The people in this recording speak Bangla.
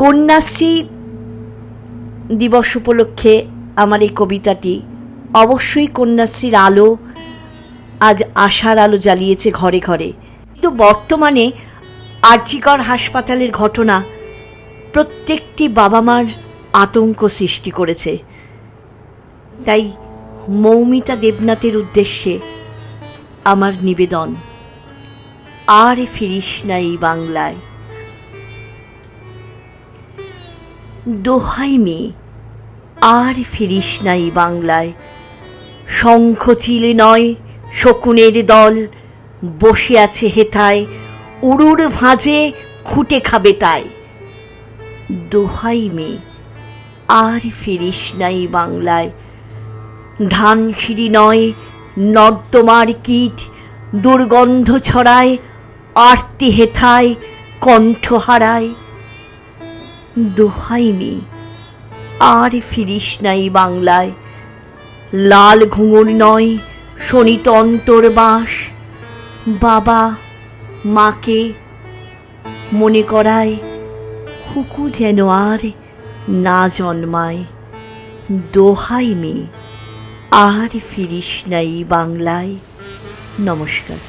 কন্যাশ্রী দিবস উপলক্ষে আমার এই কবিতাটি অবশ্যই কন্যাশ্রীর আলো আজ আশার আলো জ্বালিয়েছে ঘরে ঘরে। কিন্তু বর্তমানে আরজিকর হাসপাতালের ঘটনা প্রত্যেকটি বাবা মার আতঙ্ক সৃষ্টি করেছে। তাই মৌমিতা দেবনাথের উদ্দেশ্যে আমার নিবেদন, আর ফিরিস না এই বাংলায়। দোহাই মেয়ে, আর ফিরিস না এই বাংলায়। শঙ্খ চিলে নয় শকুনের দল, বসে আছে হেথায়, উড়ুর ভাঁজে খুঁটে খাবে তাই। দোহাই মেয়ে, আর ফিরিস না এই বাংলায়। ধানসিঁড়ি নয় নর্দমার কীট, দুর্গন্ধ ছড়ায়, আরতি হেথায় কণ্ঠ হারায়। দোহাই মেয়ে, আর ফিরিস না এই বাংলায়। লাল ঘুঙুর নয় শোণিত অন্তর্বাস, বাবা মাকে মনে করায় হুকু যেন আর না জন্মায়। দোহাই মেয়ে, আর ফিরিস না এই বাংলায়। নমস্কার।